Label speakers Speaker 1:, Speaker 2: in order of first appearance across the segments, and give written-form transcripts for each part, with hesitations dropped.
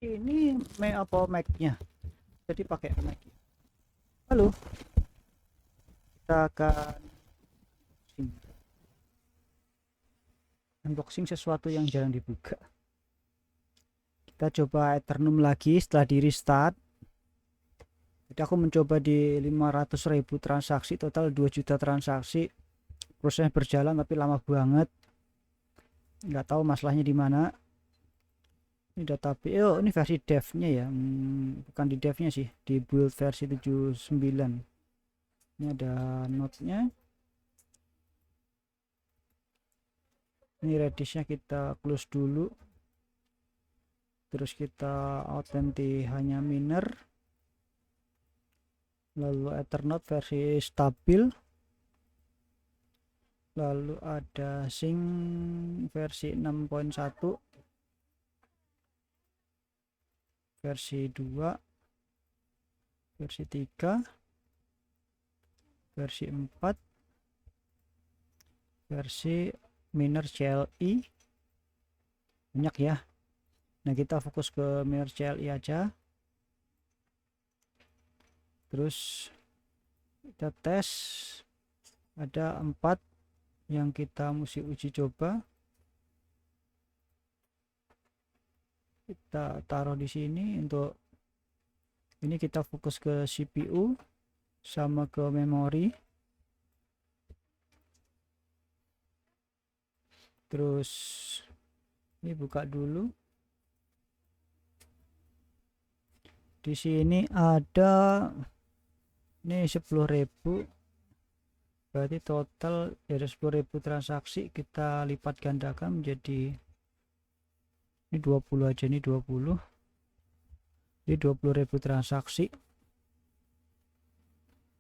Speaker 1: Ini apa Mac-nya? Jadi pakai Mac. Halo, kita akan unboxing sesuatu yang jarang dibuka. Kita coba Eternum lagi setelah di restart. Jadi aku mencoba di 500.000 transaksi, total 2 juta transaksi. Proses berjalan tapi lama banget. Nggak tahu masalahnya di mana. Ini database. Oh, ini versi dev-nya ya. Bukan di dev-nya sih, di build versi 79. Ini ada note-nya. Ini Redis-nya kita close dulu. Terus kita authenti hanya miner. Lalu Ethernet versi stabil. Lalu ada sync versi 6.1, versi 2, versi 3, versi 4, versi miner CLI. Banyak ya. Nah, kita fokus ke miner CLI aja. Terus kita tes, ada 4 yang kita mesti uji coba. Kita taruh di sini. Untuk ini kita fokus ke CPU sama ke memori. Terus ini buka dulu. Di sini ada ini 10.000, berarti total dari 10.000 transaksi kita lipat gandakan menjadi ini 20 aja, ini 20. Jadi 20.000 transaksi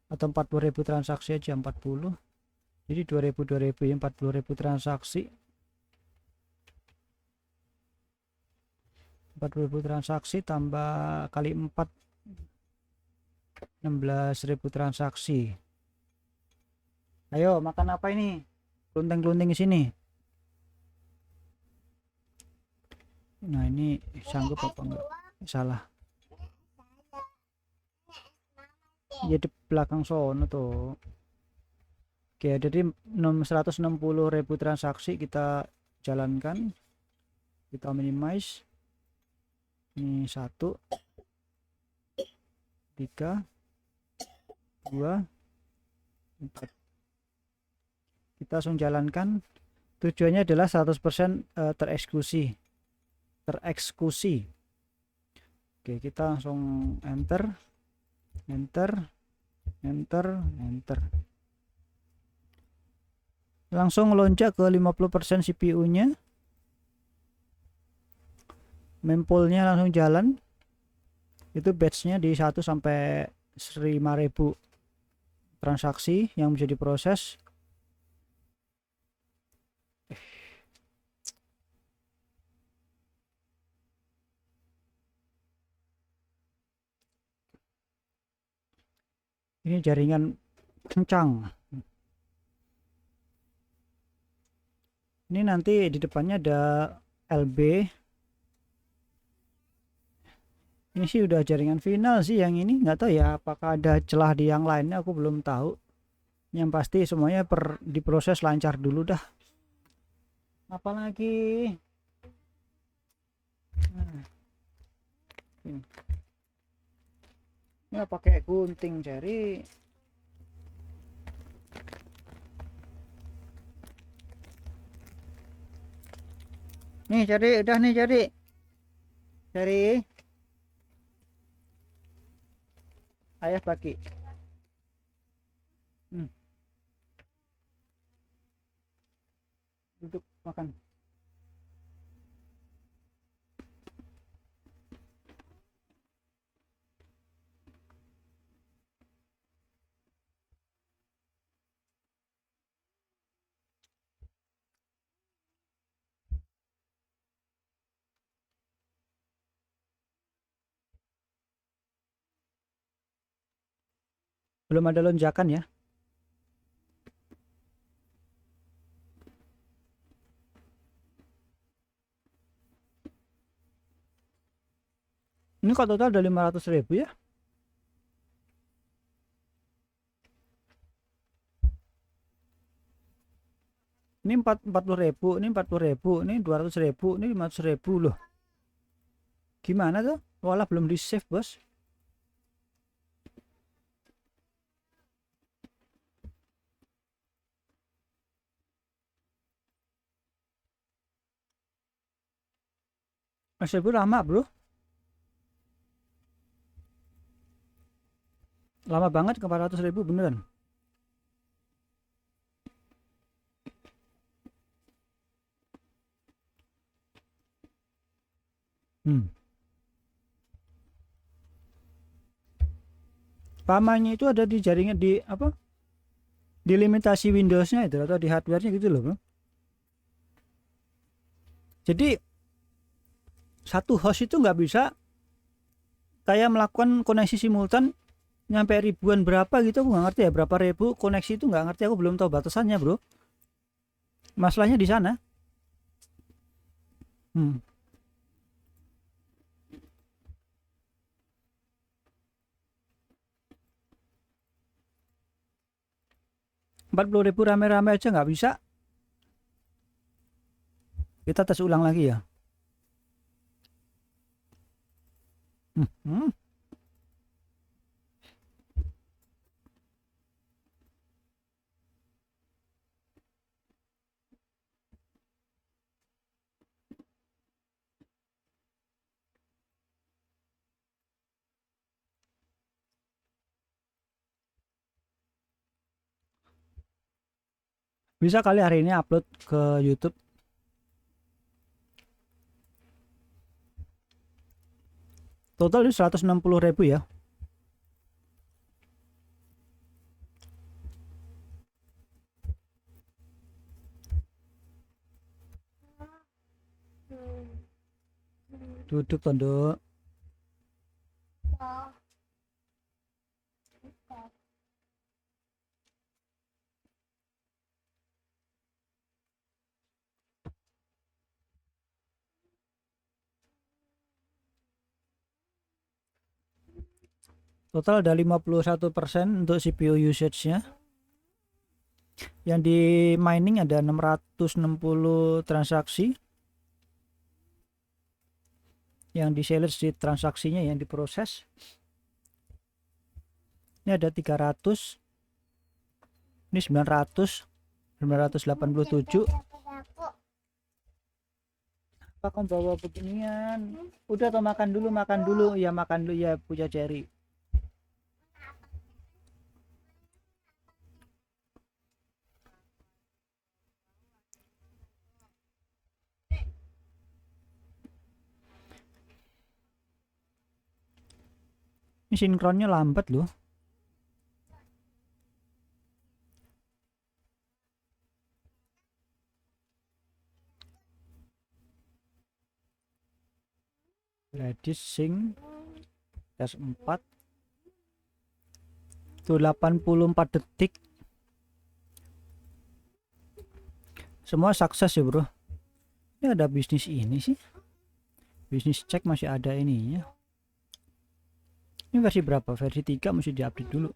Speaker 1: atau 40.000 transaksi aja, 40. Jadi 2000 ya, 40.000 transaksi. 40.000 transaksi tambah kali 4, 16.000 transaksi. Ayo makan apa ini? Kelunting-kelunting di sini. Nah, ini sanggup apa enggak? Salah. Ya di belakang sono tuh. Oke, jadi 160.000 transaksi kita jalankan. Kita minimize. Ini 1, 3, 2, 4. Kita langsung jalankan. Tujuannya adalah 100% tereksekusi. Oke, kita langsung enter, enter, enter, enter. Langsung loncat ke 50% CPU-nya. Mempoolnya langsung jalan. Itu batch-nya di 1 sampai 5.000 transaksi yang bisa diproses. Ini jaringan kencang. Ini nanti di depannya ada LB. Ini sih udah jaringan final sih yang ini. Nggak tahu ya apakah ada celah di yang lainnya, aku belum tahu. Yang pasti semuanya diproses lancar dulu dah. Apalagi ini pakai gunting cari. Nih cari, udah nih cari. Cari. Ayah bagi. Duduk makan. Belum ada lonjakan ya. Ini kok total ada 500.000 ya. Ini 40.000, ini 40.000, ini 200.000, ini 500.000 loh. Gimana tuh? Walah belum di save bos. Masih lama bro. Lama banget ke 400.000 beneran. Lamanya itu ada di jaringan di apa? Di limitasi Windowsnya itu atau di hardwarenya gitu loh bro. Jadi satu host itu nggak bisa kayak melakukan koneksi simultan nyampe ribuan berapa gitu, aku nggak ngerti ya, berapa ribu koneksi itu nggak ngerti, aku belum tahu batasannya bro. Masalahnya di sana. 40.000 rame-rame aja nggak bisa. Kita tes ulang lagi ya. Hmm. Bisa kali hari ini upload ke YouTube. Total itu 160.000 ya. Duduk tondo. Total ada 51% untuk CPU usage-nya. Yang di mining ada 660 transaksi. Yang di sales di transaksinya yang diproses. Ini ada 300. Ini 900. 987. Apa kamu bawa beginian? Udah atau makan dulu ya, makan dulu ya punya Cherry. Ini sinkronnya lambat loh. Ready sync tes 4 tuh 84 detik. Semua sukses ya bro. Ini ada bisnis ini sih. Bisnis cek masih ada ininya. Ini versi berapa? Versi 3 mesti diupdate dulu.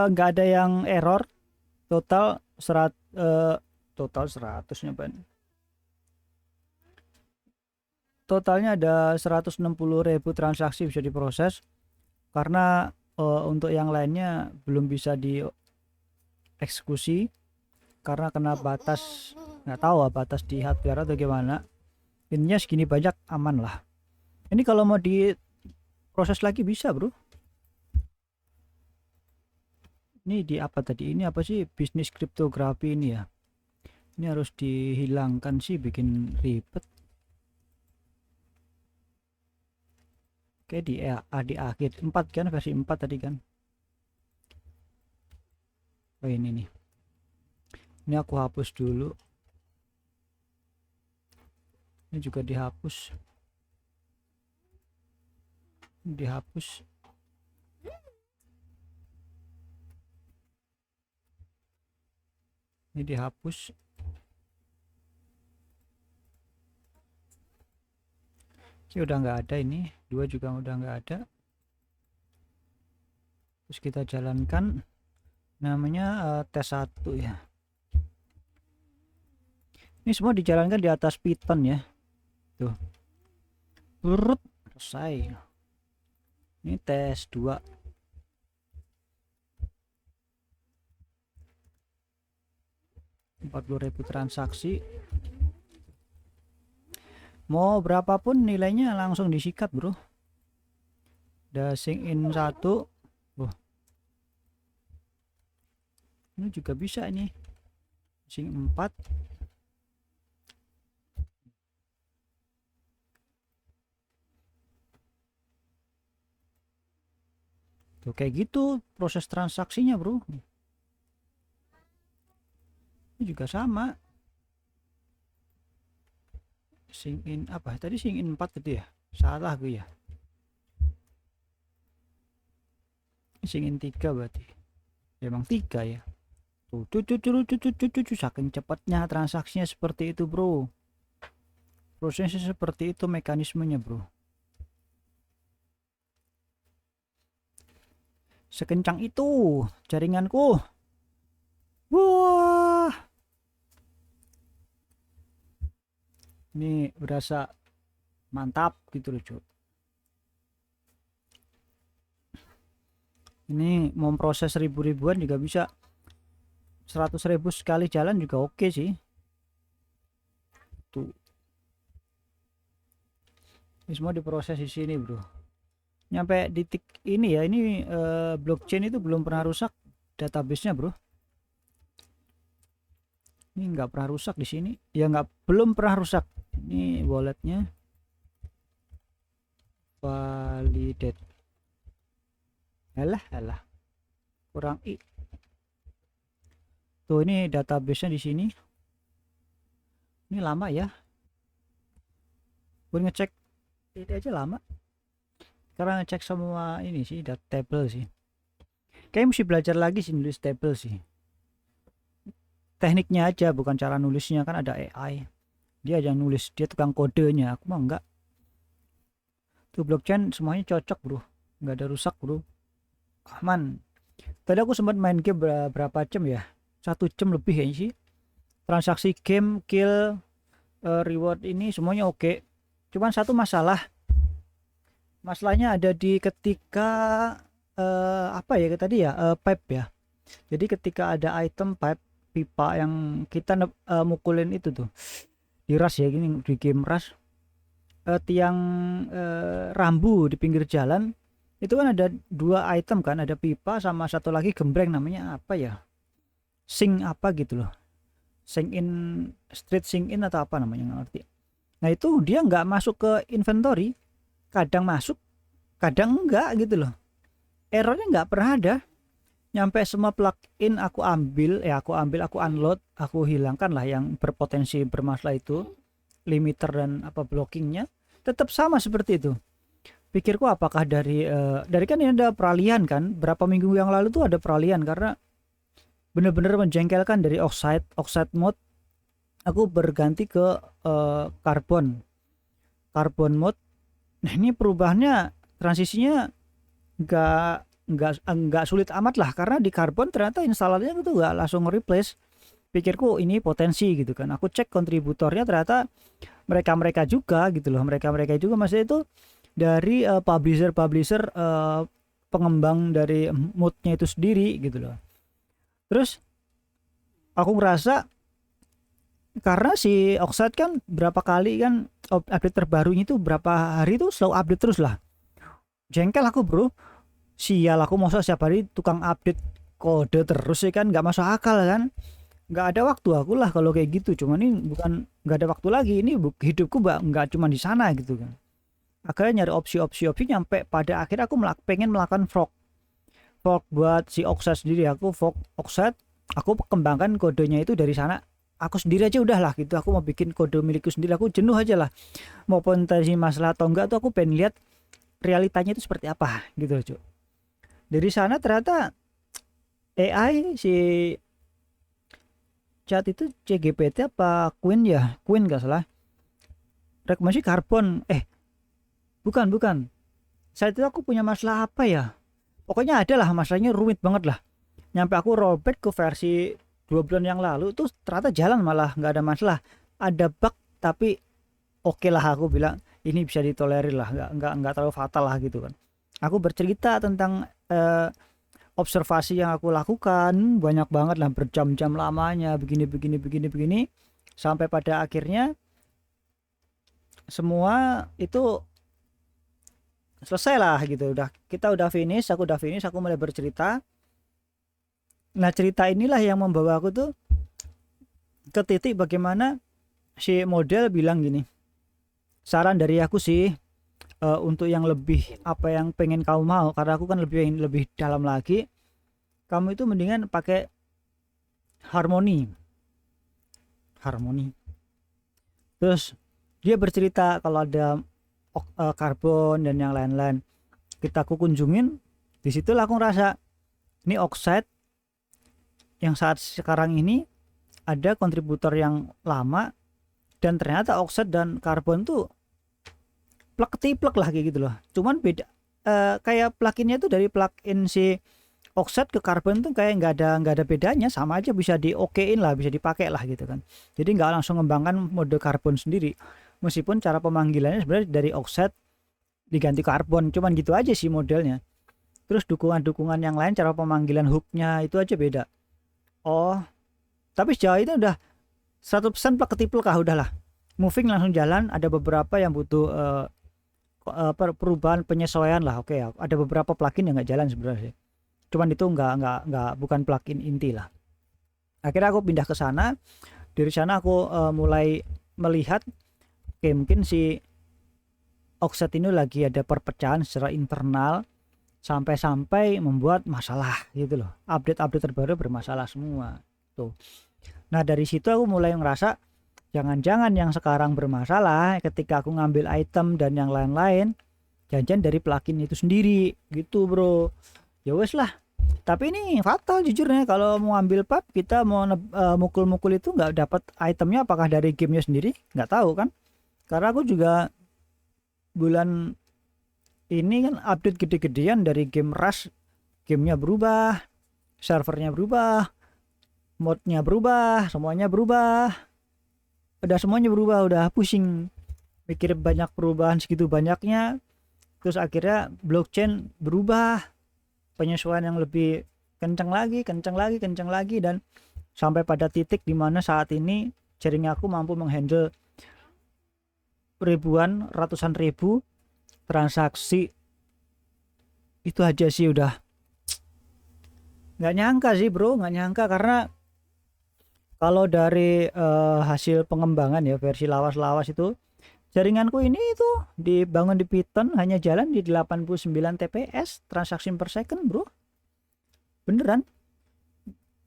Speaker 1: Nggak ada yang error. Total total 100 nya ban. Totalnya ada 160.000 transaksi bisa diproses. Karena untuk yang lainnya belum bisa dieksekusi karena kena batas, nggak tahu batas di hardware atau gimana. Intinya segini banyak aman lah. Ini kalau mau diproses lagi bisa bro. Ini di apa tadi, ini apa sih, bisnis kriptografi ini ya, ini harus dihilangkan sih, bikin ribet. Oke di akhir 4 kan, versi 4 tadi kan. Oh ini nih, ini aku hapus dulu, ini juga dihapus, dihapus. Ini dihapus. Oke, udah nggak ada, ini 2 juga udah nggak ada. Terus kita jalankan namanya tes 1 ya. Ini semua dijalankan di atas Python ya. Tuh. Urut selesai. Ini tes 2. Rp40.000 transaksi. Mau berapapun nilainya langsung disikat, bro. Udah sync in 1. Wah. Ini juga bisa ini. Sync 4. Tuh kayak gitu proses transaksinya, bro. Ini juga sama. Sync in apa? Tadi sync in 4 tadi ya? Salah gue ya. Sync in 3 berarti. Emang 3 ya. Tuh, saking cepatnya transaksinya seperti itu, bro. Prosesnya seperti itu mekanismenya, bro. Sekencang itu jaringanku. Wah. Ini berasa mantap gitu loh, cuy. Ini mau proses ribu-ribuan juga bisa. 100.000 sekali jalan juga oke sih. Tuh. Ini semua diproses di sini, bro. Nyampe titik ini ya, ini blockchain itu belum pernah rusak databasenya, bro. Ini nggak pernah rusak di sini ya, belum pernah rusak. Ini walletnya validate. Alah kurang i. Tuh ini databasenya di sini. Ini lama ya, buat ngecek ini aja lama karena ngecek semua ini sih table sih. Kayaknya mesti belajar lagi sih nulis table sih, tekniknya aja bukan cara nulisnya. Kan ada AI, dia aja nulis, dia tukang kodenya, aku mah enggak. Tuh blockchain semuanya cocok, bro, nggak ada rusak, bro, aman. Tadi aku sempat main game berapa jam ya, 1 jam lebih kayaknya sih. Transaksi game, kill, reward ini semuanya oke. Cuman satu masalahnya ada di ketika apa ya tadi ya, pipe ya. Jadi ketika ada item pipe, pipa yang kita mukulin itu tuh di rush ya, gini di game rush, tiang rambu di pinggir jalan itu kan ada 2 item kan, ada pipa sama satu lagi gembreng, namanya apa ya, sink apa gitu loh, sink in, street sink in atau apa namanya, nggak ngerti. Nah itu dia nggak masuk ke inventory, kadang masuk kadang enggak gitu loh, errornya nggak pernah ada. Nyampe semua plugin aku ambil, aku unload, aku hilangkan lah yang berpotensi bermasalah itu, limiter dan apa blockingnya, tetap sama seperti itu. Pikirku apakah dari kan ini ada peralihan kan, berapa minggu yang lalu tuh ada peralihan karena bener-bener menjengkelkan. Dari oxide mode aku berganti ke carbon mode. Nah ini perubahannya, transisinya nggak sulit amat lah, karena di carbon ternyata instalannya itu nggak langsung replace. Pikirku ini potensi gitu kan, aku cek kontributornya ternyata mereka juga gitu loh, mereka juga maksudnya itu dari publisher pengembang dari moodnya itu sendiri gitu loh. Terus aku ngerasa karena si Oxide kan berapa kali kan update terbarunya itu berapa hari itu selalu update terus lah, jengkel aku, bro. Sial, aku masa setiap hari tukang update kode terus ya kan, nggak masuk akal kan. Nggak ada waktu aku lah kalau kayak gitu. Cuman ini bukan nggak ada waktu lagi, ini hidupku nggak cuma di sana gitu kan. Akhirnya nyari opsi nyampe pada akhir aku pengen melakukan fork buat si Oxide sendiri. Aku fork Oxide, aku kembangkan kodenya itu dari sana aku sendiri aja udah lah gitu. Aku mau bikin kode milikku sendiri, aku jenuh aja lah, mau potensi masalah atau enggak tuh aku pengen lihat realitanya itu seperti apa gitu loh, cuy. Dari sana ternyata AI si chat itu CGPT apa Queen ya, Queen gak salah, rekomendasi karbon bukan. Saat itu aku punya masalah apa ya? Pokoknya ada lah masalahnya rumit banget lah. Nyampe aku rollback ke versi 2 bulan yang lalu tuh ternyata jalan malah nggak ada masalah. Ada bug tapi oke lah, aku bilang ini bisa ditolerir lah, nggak terlalu fatal lah gitu kan. Aku bercerita tentang observasi yang aku lakukan banyak banget lah, berjam-jam lamanya begini sampai pada akhirnya semua itu selesai lah gitu. Kita udah finish, aku mulai bercerita. Nah, cerita inilah yang membawa aku tuh ke titik bagaimana si model bilang gini, saran dari aku sih, untuk yang lebih apa yang pengen kamu mau, karena aku kan lebih dalam lagi, kamu itu mendingan pakai harmoni. Terus dia bercerita kalau ada karbon dan yang lain-lain. Kita aku kunjungin, di situ aku ngerasa ini oxide yang saat sekarang ini ada kontributor yang lama, dan ternyata oxide dan karbon tuh plek-ketiplek lah kayak gitu loh. Cuman beda, kayak plug-innya tuh dari plug-in si oxide ke karbon tuh kayak nggak ada bedanya, sama aja bisa di-okein lah, bisa dipakai lah gitu kan. Jadi nggak langsung ngembangkan mode karbon sendiri, meskipun cara pemanggilannya sebenarnya dari oxide diganti karbon, cuman gitu aja sih modelnya. Terus dukungan-dukungan yang lain, cara pemanggilan hooknya itu aja beda. Oh, tapi sejauh itu udah 100% plug-ketiplek kah, udahlah moving langsung jalan. Ada beberapa yang butuh perubahan penyesuaian lah. Oke, ada beberapa plugin yang nggak jalan sebenarnya, cuman itu nggak bukan plugin inti lah. Akhirnya aku pindah ke sana. Dari sana aku mulai melihat, oke, mungkin si oxide ini lagi ada perpecahan secara internal sampai membuat masalah gitu loh. Update terbaru bermasalah semua tuh. Nah, dari situ aku mulai ngerasa jangan-jangan yang sekarang bermasalah ketika aku ngambil item dan yang lain-lain, jangan-jangan dari plugin itu sendiri gitu bro. Ya wes lah, tapi ini fatal jujurnya kalau mau ambil pub, kita mau mukul-mukul itu nggak dapat itemnya, apakah dari gamenya sendiri nggak tahu kan. Karena aku juga bulan ini kan update gede-gedean dari game Rush, gamenya berubah, servernya berubah, modnya berubah, semuanya berubah, udah pusing mikir banyak perubahan segitu banyaknya. Terus akhirnya blockchain berubah, penyesuaian yang lebih kencang lagi, dan sampai pada titik dimana saat ini jaring aku mampu menghandle ratusan ribu transaksi. Itu aja sih udah nggak nyangka sih bro, nggak nyangka. Karena kalau dari hasil pengembangan ya versi lawas-lawas itu, jaringanku ini itu dibangun di Python hanya jalan di 89 TPS transaksi per second bro, beneran.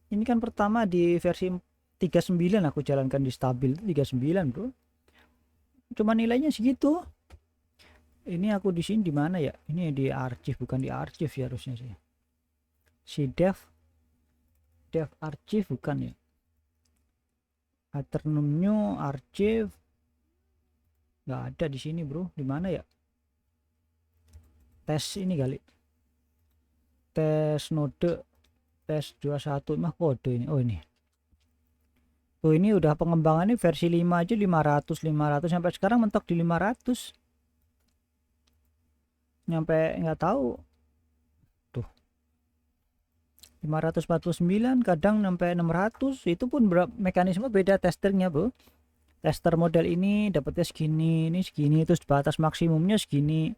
Speaker 1: Ini kan pertama di versi 39 aku jalankan di stabil 39 bro, cuma nilainya segitu. Ini aku di sini di mana ya, ini di archive, bukan di archive ya harusnya sih, si dev archive bukan ya, Aeternum new archive nggak ada di sini bro. Di mana ya, tes ini kali, tes node, tes 21 mah kode ini. Oh ini tuh, ini udah pengembangannya versi 5 aja 500 sampai sekarang mentok di 500, nyampe nggak tahu tuh 549, kadang sampai 600. Itu pun mekanisme beda testernya bro. Tester model ini dapatnya segini, ini segini, terus batas maksimumnya segini,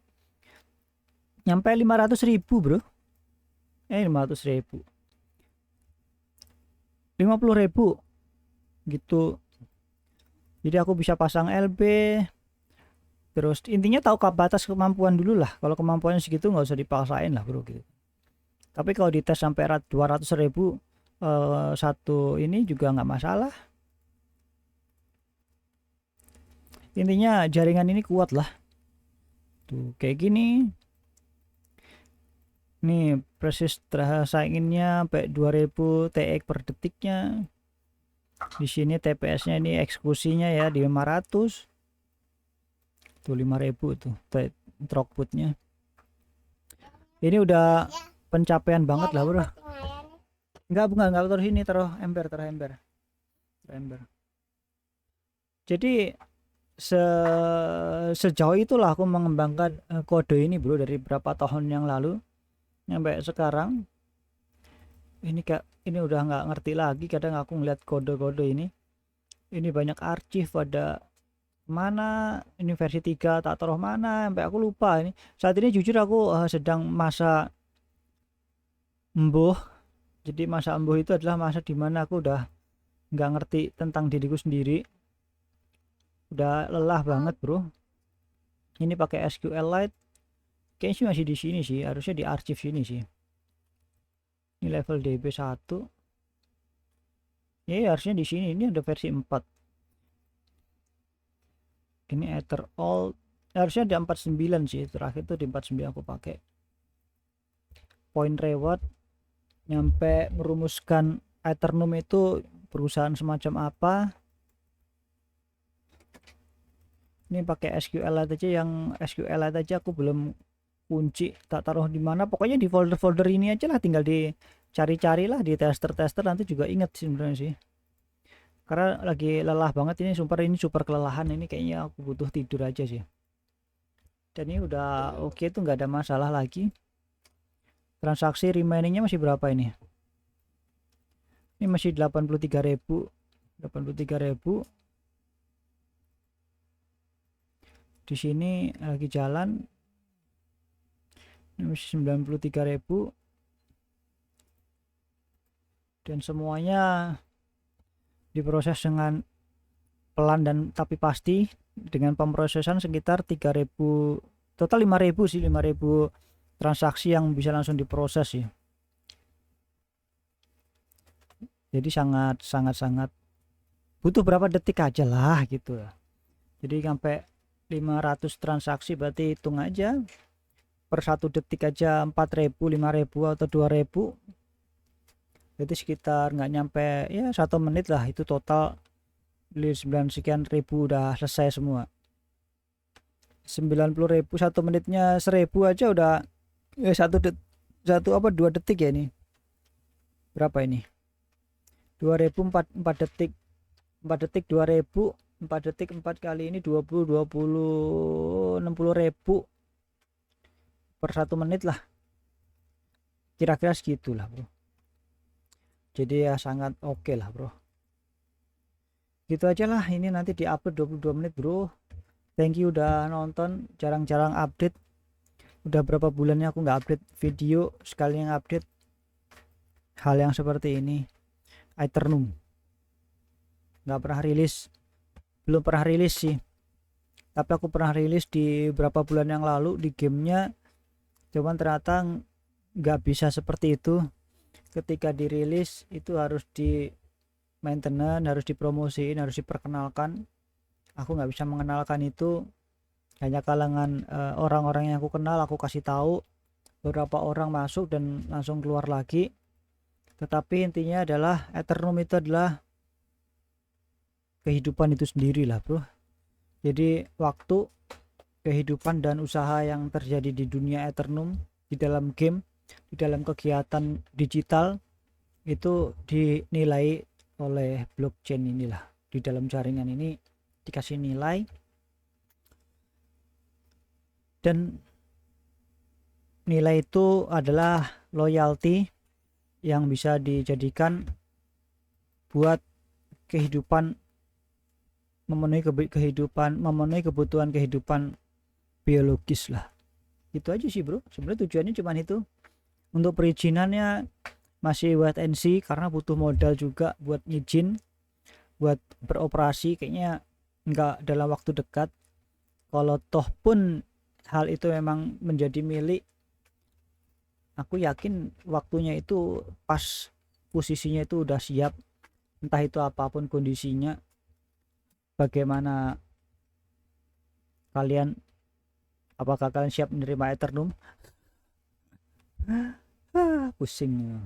Speaker 1: nyampe 500.000 bro. 500.000, 50.000 gitu. Jadi aku bisa pasang LB. Terus intinya tahu batas kemampuan dulu lah. Kalau kemampuannya segitu nggak usah dipaksain lah bro gitu. Tapi kalau dites sampai 200.000 satu ini juga nggak masalah. Intinya jaringan ini kuat lah. Tuh kayak gini. Nih proses sainginnya sampai 2000 TX per detiknya. Di sini TPS-nya ini eksekusinya ya di 500. Tuh 5.000 tuh throughputnya. Ini udah pencapaian banget lah bro. Enggak taruh sini, taruh ember. Jadi sejauh itulah aku mengembangkan kode ini bro, dari berapa tahun yang lalu sampai sekarang. Ini udah nggak ngerti lagi, kadang aku ngeliat kode-kode ini banyak arsip pada mana, ini versi 3 tak taruh mana sampai aku lupa. Ini saat ini jujur aku sedang masa embuh. Jadi masa embuh itu adalah masa dimana aku udah nggak ngerti tentang diriku sendiri, udah lelah banget bro. Ini pakai SQLite kayaknya masih di sini sih, harusnya di arsip sini sih. Ini level DB1 ya, harusnya di sini. Ini ada versi 4. Ini ether all harusnya di 49 sih, terakhir tuh di 49 aku pakai. Point reward nyampe merumuskan Ethereum itu perusahaan semacam apa. Ini pakai SQLite aja, yang SQLite aja aku belum kunci tak taruh di mana. Pokoknya di folder-folder ini aja lah, tinggal dicari-cari lah di tester-tester, nanti juga inget sih sebenarnya sih. Karena lagi lelah banget ini, super kelelahan ini, kayaknya aku butuh tidur aja sih. Dan ini udah oke tuh, nggak ada masalah lagi. Transaksi remainingnya masih berapa ini? Ini masih 83.000. Di sini lagi jalan. Ini masih 93.000. Dan semuanya diproses dengan pelan dan tapi pasti, dengan pemrosesan sekitar 3.000, total 5.000 sih, 5.000 transaksi yang bisa langsung diproses sih. Jadi sangat butuh berapa detik aja lah gitu. Jadi sampai 500 transaksi, berarti hitung aja per 1 detik aja 4.000, 5.000 atau 2.000. Jadi sekitar nggak nyampe ya 1 menit lah, itu total 9 sekian ribu udah selesai semua. 90.000 1 menitnya 1.000 aja udah ya 2 detik ya. Ini berapa ini? 2.000 4 detik 2.000, 4 detik 4 kali ini 20 60.000 per 1 menit lah, kira-kira segitulah bro. Jadi ya sangat oke lah bro. Gitu aja lah, ini nanti di upload 22 menit bro. Thank you udah nonton, jarang-jarang update. Udah berapa bulannya aku nggak update video, sekali yang update hal yang seperti ini. Ethereum nggak pernah rilis, belum pernah rilis sih, tapi aku pernah rilis di berapa bulan yang lalu di gamenya. Cuman ternyata nggak bisa seperti itu. Ketika dirilis itu harus di maintenance, harus dipromosiin, harus diperkenalkan. Aku nggak bisa mengenalkan itu, hanya kalangan orang-orang yang aku kenal aku kasih tahu, beberapa orang masuk dan langsung keluar lagi. Tetapi intinya adalah Ethereum itu adalah kehidupan itu sendiri lah bro. Jadi waktu, kehidupan dan usaha yang terjadi di dunia Ethereum, di dalam game, di dalam kegiatan digital itu dinilai oleh blockchain inilah. Di dalam jaringan ini dikasih nilai, dan nilai itu adalah loyalty yang bisa dijadikan buat kehidupan, memenuhi kebutuhan kehidupan biologis lah. Itu aja sih bro, sebenarnya tujuannya cuma itu. Untuk perizinannya masih wait and see, karena butuh modal juga buat izin, buat beroperasi. Kayaknya nggak dalam waktu dekat. Kalau toh pun hal itu memang menjadi milik, aku yakin waktunya itu pas, posisinya itu udah siap, entah itu apapun kondisinya. Bagaimana kalian, apakah kalian siap menerima Ethereum? Pusing.